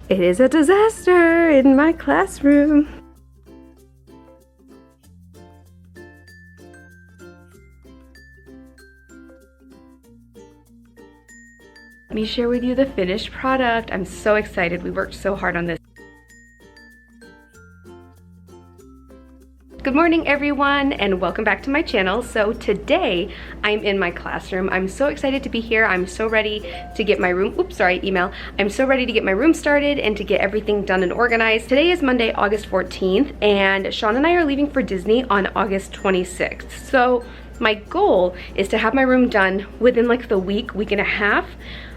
It is a disaster in my classroom. Let me share with you the finished product. I'm so excited. We worked so hard on this. Good morning everyone and welcome back to my channel. So today I'm in my classroom. I'm so excited to be here. I'm so ready to get my room, email. I'm so ready to get my room started and to get everything done and organized. Today is Monday, August 14th, and Sean and I are leaving for Disney on August 26th. So my goal is to have my room done within like the week and a half.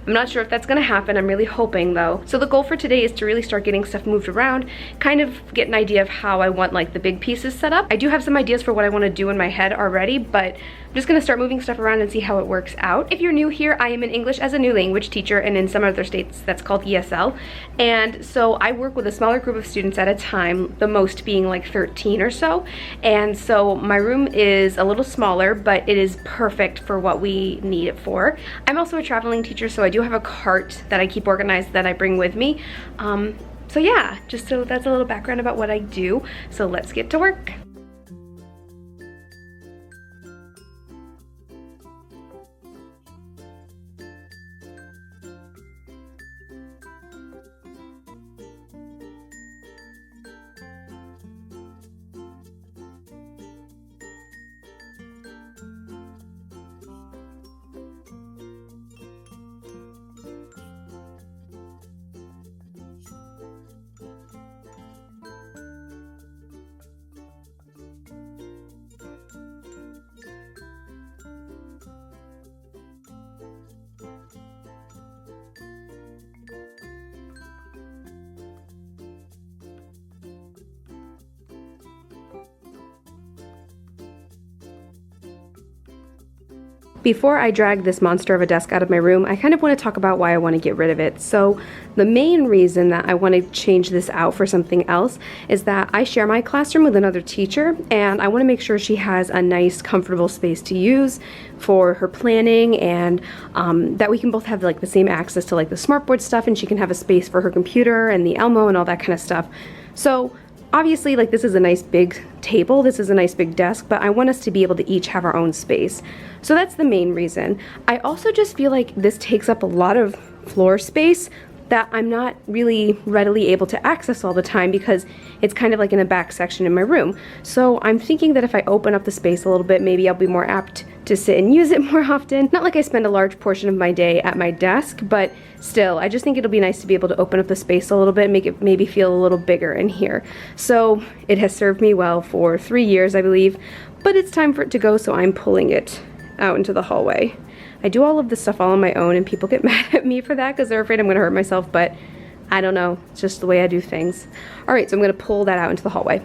I'm not sure if that's gonna happen. I'm really hoping though. So the goal for today is to really start getting stuff moved around, kind of get an idea of how I want like the big pieces set up. I do have some ideas for what I want to do in my head already, but I'm just gonna start moving stuff around and see how it works out. If you're new here, I am an English as a new language teacher, and in some other states that's called ESL. And so I work with a smaller group of students at a time, the most being like 13 or so. And so my room is a little smaller, but it is perfect for what we need it for. I'm also a traveling teacher, so I do have a cart that I keep organized that I bring with me. So yeah, just so that's a little background about what I do. So let's get to work. Before I drag this monster of a desk out of my room, I kind of want to talk about why I want to get rid of it. So the main reason that I want to change this out for something else is that I share my classroom with another teacher, and I want to make sure she has a nice, comfortable space to use for her planning, and that we can both have like the same access to like the smartboard stuff, and she can have a space for her computer and the Elmo and all that kind of stuff. So obviously, like, this is a nice big table, this is a nice big desk, but I want us to be able to each have our own space. So that's the main reason. I also just feel like this takes up a lot of floor space that I'm not really readily able to access all the time because it's kind of like in the back section in my room. So I'm thinking that if I open up the space a little bit, maybe I'll be more apt to sit and use it more often. Not like I spend a large portion of my day at my desk, but still, I just think it'll be nice to be able to open up the space a little bit and make it maybe feel a little bigger in here. So it has served me well for 3 years, I believe, but it's time for it to go, so I'm pulling it out into the hallway. I do all of this stuff all on my own, and people get mad at me for that because they're afraid I'm gonna hurt myself, but I don't know, it's just the way I do things. All right, so I'm gonna pull that out into the hallway.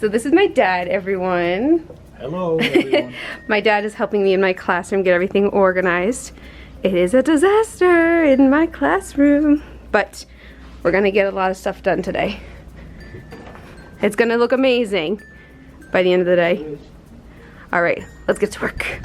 So this is my dad, everyone. Hello, everyone. My dad is helping me in my classroom get everything organized. It is a disaster in my classroom, but we're gonna get a lot of stuff done today. It's gonna look amazing by the end of the day. All right, let's get to work.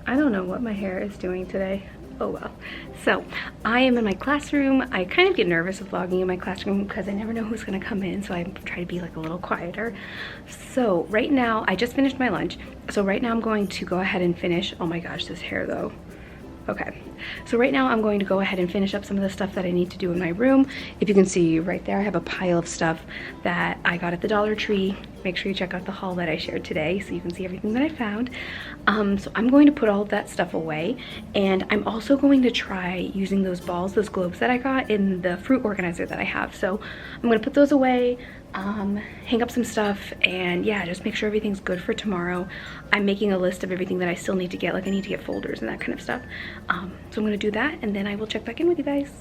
I don't know what my hair is doing today. Oh well. So I am in my classroom. I kind of get nervous of vlogging in my classroom because I never know who's gonna come in, so I try to be like a little quieter. So right now, I just finished my lunch. So right now I'm going to go ahead and finish. Oh my gosh, this hair though. Okay, so right now I'm going to go ahead and finish up some of the stuff that I need to do in my room. If you can see right there, I have a pile of stuff that I got at the Dollar Tree. Make sure you check out the haul that I shared today so you can see everything that I found. So I'm going to put all of that stuff away, and I'm also going to try using those balls, those globes that I got in the fruit organizer that I have. So I'm gonna put those away, hang up some stuff, and yeah, just make sure everything's good for tomorrow. I'm making a list of everything that I still need to get, like I need to get folders and that kind of stuff. So I'm gonna do that, and then I will check back in with you guys.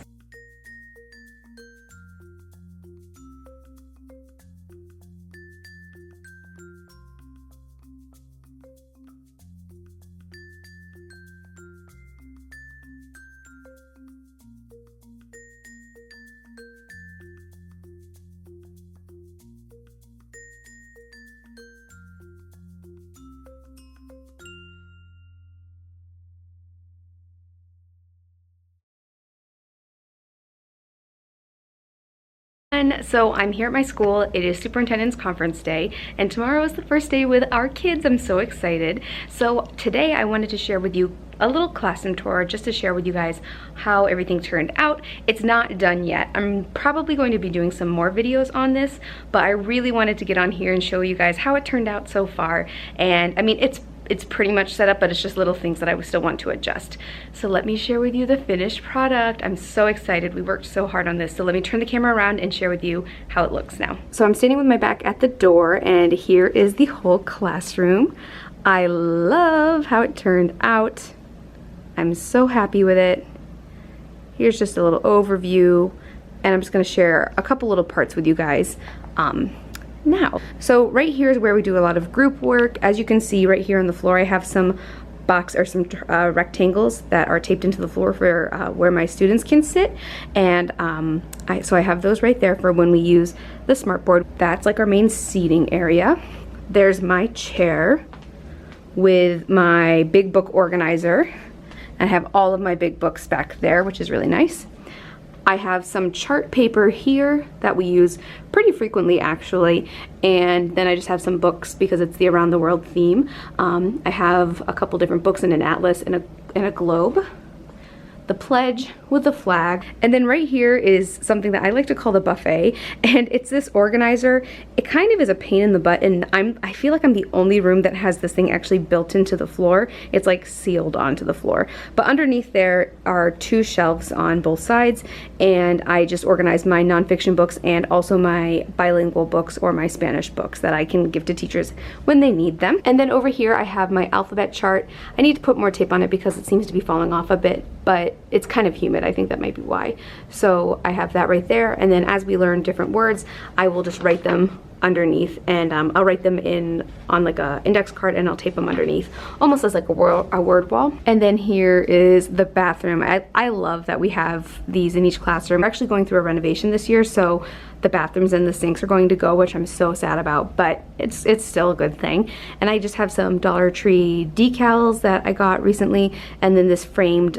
So I'm here at my school. It is superintendent's conference day, and tomorrow is the first day with our kids. I'm so excited. So today I wanted to share with you a little classroom tour just to share with you guys how everything turned out. It's not done yet. I'm probably going to be doing some more videos on this, but I really wanted to get on here and show you guys how it turned out so far. And I mean, it's pretty much set up, but it's just little things that I still want to adjust. So let me share with you the finished product. I'm so excited. We worked so hard on this. So let me turn the camera around and share with you how it looks now. So I'm standing with my back at the door, and here is the whole classroom. I love how it turned out. I'm so happy with it. Here's just a little overview, and I'm just gonna share a couple little parts with you guys now. So right here is where we do a lot of group work. As you can see right here on the floor, I have some box or some rectangles that are taped into the floor for where my students can sit, and so I have those right there for when we use the smartboard. That's like our main seating area. There's my chair with my big book organizer. I have all of my big books back there, which is really nice. I have some chart paper here that we use pretty frequently actually, and then I just have some books because it's the Around the World theme. I have a couple different books and an atlas and a globe, the pledge with the flag, and then right here is something that I like to call the buffet, and it's this organizer. It kind of is a pain in the butt, and I feel like I'm the only room that has this thing actually built into the floor. It's like sealed onto the floor, but underneath there are 2 shelves on both sides, and I just organize my nonfiction books and also my bilingual books or my Spanish books that I can give to teachers when they need them. And then over here I have my alphabet chart. I need to put more tape on it because it seems to be falling off a bit, but it's kind of humid. I think that might be why. So I have that right there, and then as we learn different words, I will just write them underneath, and I'll write them on like a index card, and I'll tape them underneath, almost as like a word wall. And then here is the bathroom. I love that we have these in each classroom. We're actually going through a renovation this year, so the bathrooms and the sinks are going to go, which I'm so sad about, but it's still a good thing. And I just have some Dollar Tree decals that I got recently, and then this framed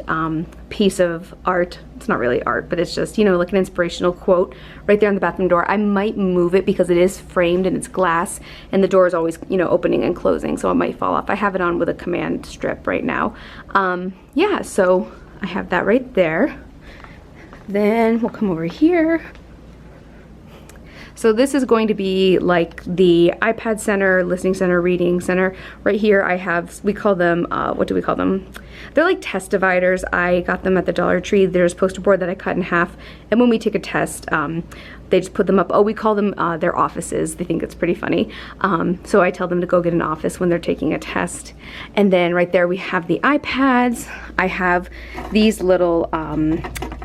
piece of art. It's not really art, but it's just, you know, like an inspirational quote right there on the bathroom door. I might move it because it is framed and it's glass, and the door is always, you know, opening and closing, so it might fall off. I have it on with a command strip right now. Yeah, so I have that right there. Then we'll come over here. So this is going to be like the iPad center, listening center, reading center. Right here I have, we call them, what do we call them? They're like test dividers. I got them at the Dollar Tree. There's poster board that I cut in half, and when we take a test, they just put them up. Oh, we call them their offices. They think it's pretty funny. So I tell them to go get an office when they're taking a test. And then right there we have the iPads. I have these little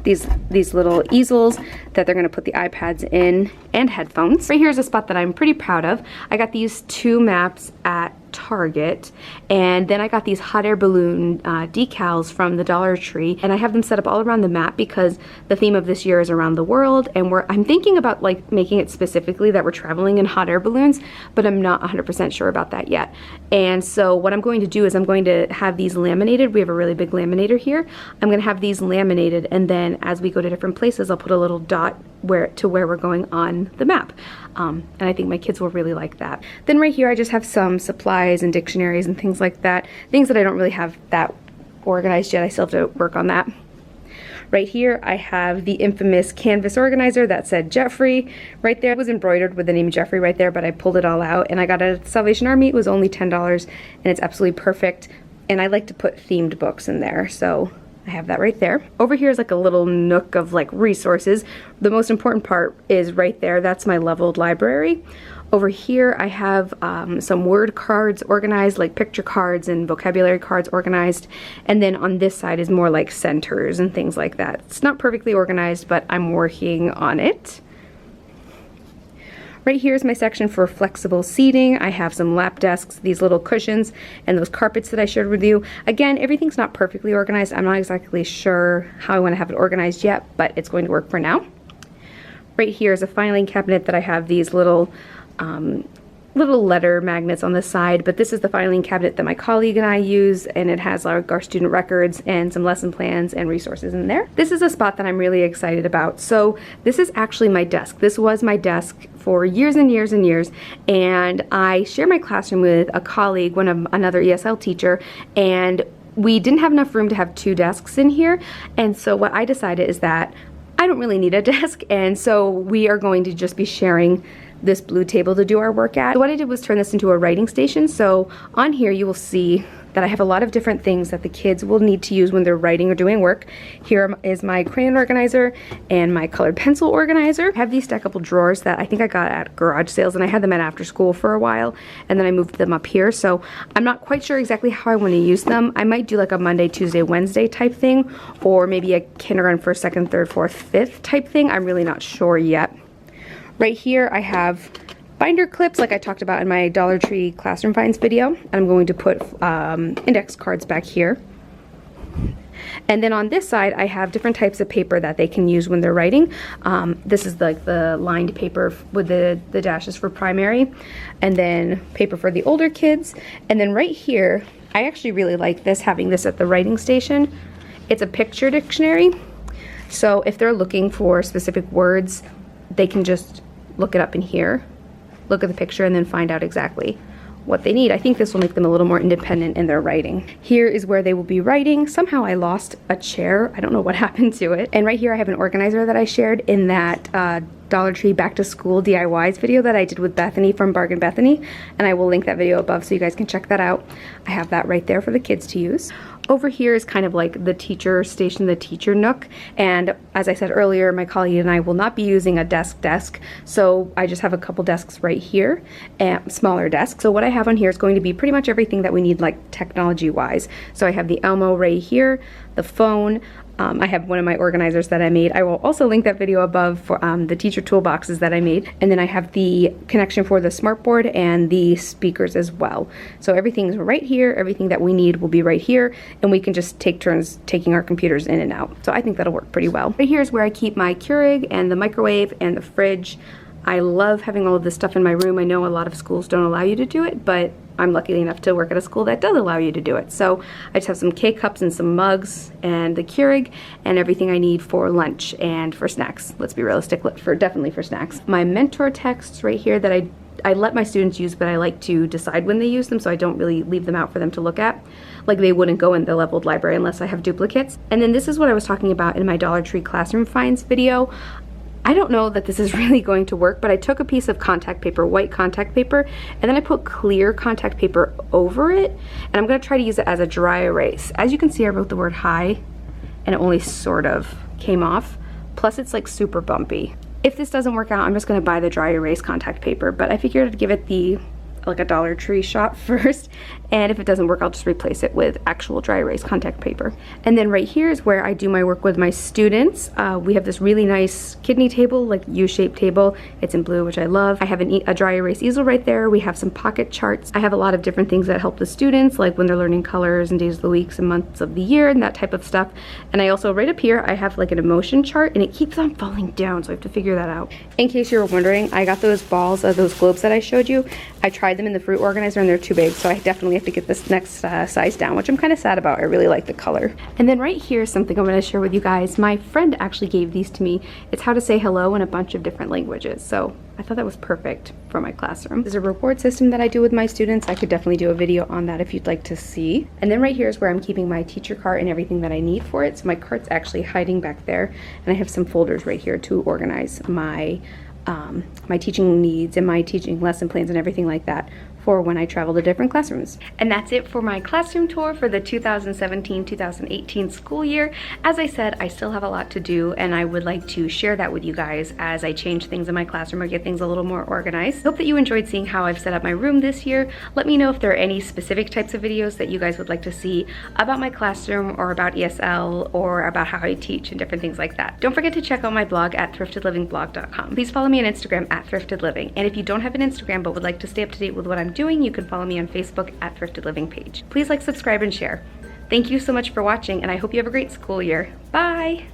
these little easels that they're gonna put the iPads in, and headphones. Right here is a spot that I'm pretty proud of. I got these 2 maps at Target, and then I got these hot air balloon decals from the Dollar Tree, and I have them set up all around the map because the theme of this year is around the world, and I'm thinking about like making it specifically that we're traveling in hot air balloons, but I'm not 100% sure about that yet. And so what I'm going to do is I'm going to have these laminated. We have a really big laminator here. I'm going to have these laminated, and then as we go to different places, I'll put a little dot where we're going on the map. And I think my kids will really like that. Then right here I just have some supplies and dictionaries and things like that. Things that I don't really have that organized yet. I still have to work on that. Right here I have the infamous canvas organizer that said Jeffrey right there. It was embroidered with the name Jeffrey right there, but I pulled it all out, and I got it at Salvation Army. It was only $10, and it's absolutely perfect. And I like to put themed books in there, so I have that right there. Over here is like a little nook of like resources. The most important part is right there. That's my leveled library. Over here I have some word cards organized, like picture cards and vocabulary cards organized. And then on this side is more like centers and things like that. It's not perfectly organized, but I'm working on it. Right here is my section for flexible seating. I have some lap desks, these little cushions, and those carpets that I shared with you. Again, everything's not perfectly organized. I'm not exactly sure how I want to have it organized yet, but it's going to work for now. Right here is a filing cabinet that I have these little letter magnets on the side, but this is the filing cabinet that my colleague and I use, and it has our student records and some lesson plans and resources in there. This is a spot that I'm really excited about. So this is actually my desk. This was my desk for years and years and years, and I share my classroom with a colleague, another ESL teacher, and we didn't have enough room to have 2 desks in here, and so what I decided is that I don't really need a desk, and so we are going to just be sharing this blue table to do our work at. So what I did was turn this into a writing station. So on here you will see that I have a lot of different things that the kids will need to use when they're writing or doing work. Here is my crayon organizer and my colored pencil organizer. I have these stackable drawers that I think I got at garage sales, and I had them at after school for a while, and then I moved them up here. So I'm not quite sure exactly how I want to use them. I might do like a Monday, Tuesday, Wednesday type thing, or maybe a kindergarten 1st, 2nd, 3rd, 4th, 5th type thing. I'm really not sure yet. Right here I have binder clips like I talked about in my Dollar Tree classroom finds video. And I'm going to put index cards back here. And then on this side, I have different types of paper that they can use when they're writing. This is like the lined paper with the dashes for primary, and then paper for the older kids. And then right here, I actually really like this, having this at the writing station. It's a picture dictionary. So if they're looking for specific words, they can just look it up in here, look at the picture, and then find out exactly what they need. I think this will make them a little more independent in their writing. Here is where they will be writing. Somehow I lost a chair. I don't know what happened to it. And right here I have an organizer that I shared in that Dollar Tree back to school DIYs video that I did with Bethany from Bargain Bethany, and I will link that video above so you guys can check that out. I have that right there for the kids to use. Over here is kind of like the teacher station, the teacher nook, and as I said earlier, my colleague and I will not be using a desk, so I just have a couple desks right here, and smaller desks. So what I have on here is going to be pretty much everything that we need, like technology wise. So I have the Elmo right here, the phone, I have one of my organizers that I made. I will also link that video above for the teacher toolboxes that I made. And then I have the connection for the smartboard and the speakers as well. So everything's right here. Everything that we need will be right here. And we can just take turns taking our computers in and out. So I think that'll work pretty well. Right here is where I keep my Keurig and the microwave and the fridge. I love having all of this stuff in my room. I know a lot of schools don't allow you to do it, but I'm lucky enough to work at a school that does allow you to do it. So I just have some K-cups and some mugs and the Keurig and everything I need for lunch and for snacks. Let's be realistic, definitely for snacks. My mentor texts right here that I let my students use, but I like to decide when they use them, so I don't really leave them out for them to look at. Like they wouldn't go in the leveled library unless I have duplicates. And then this is what I was talking about in my Dollar Tree classroom finds video. I don't know that this is really going to work, but I took a piece of contact paper, white contact paper, and then I put clear contact paper over it, and I'm going to try to use it as a dry erase. As you can see, I wrote the word hi, and it only sort of came off. Plus, it's like super bumpy. If this doesn't work out, I'm just going to buy the dry erase contact paper, but I figured I'd give it like a Dollar Tree shot first, and if it doesn't work, I'll just replace it with actual dry erase contact paper. And then right here is where I do my work with my students. We have this really nice kidney table, like U-shaped table. It's in blue, which I love. I have a dry erase easel right there. We have some pocket charts. I have a lot of different things that help the students, like when they're learning colors and days of the weeks and months of the year and that type of stuff. And I also, right up here, I have like an emotion chart, and it keeps on falling down, so I have to figure that out. In case you were wondering, I got those balls, those globes that I showed you. I tried them in the fruit organizer and they're too big, so I definitely have to get this next size down, which I'm kind of sad about. I really like the color. And then right here is something I'm going to share with you guys. My friend actually gave these to me. It's how to say hello in a bunch of different languages, so I thought that was perfect for my classroom. There's a reward system that I do with my students. I could definitely do a video on that if you'd like to see. And then right here is where I'm keeping my teacher cart and everything that I need for it. So my cart's actually hiding back there, and I have some folders right here to organize my my teaching needs and my teaching lesson plans and everything like that for when I travel to different classrooms. And that's it for my classroom tour for the 2017-2018 school year. As I said, I still have a lot to do, and I would like to share that with you guys as I change things in my classroom or get things a little more organized. Hope that you enjoyed seeing how I've set up my room this year. Let me know if there are any specific types of videos that you guys would like to see about my classroom or about ESL or about how I teach and different things like that. Don't forget to check out my blog at thriftedlivingblog.com. Please follow me on Instagram at thriftedliving. And if you don't have an Instagram but would like to stay up to date with what I'm doing, you can follow me on Facebook at Thrifted Living page. Please like, subscribe, and share. Thank you so much for watching, and I hope you have a great school year. Bye!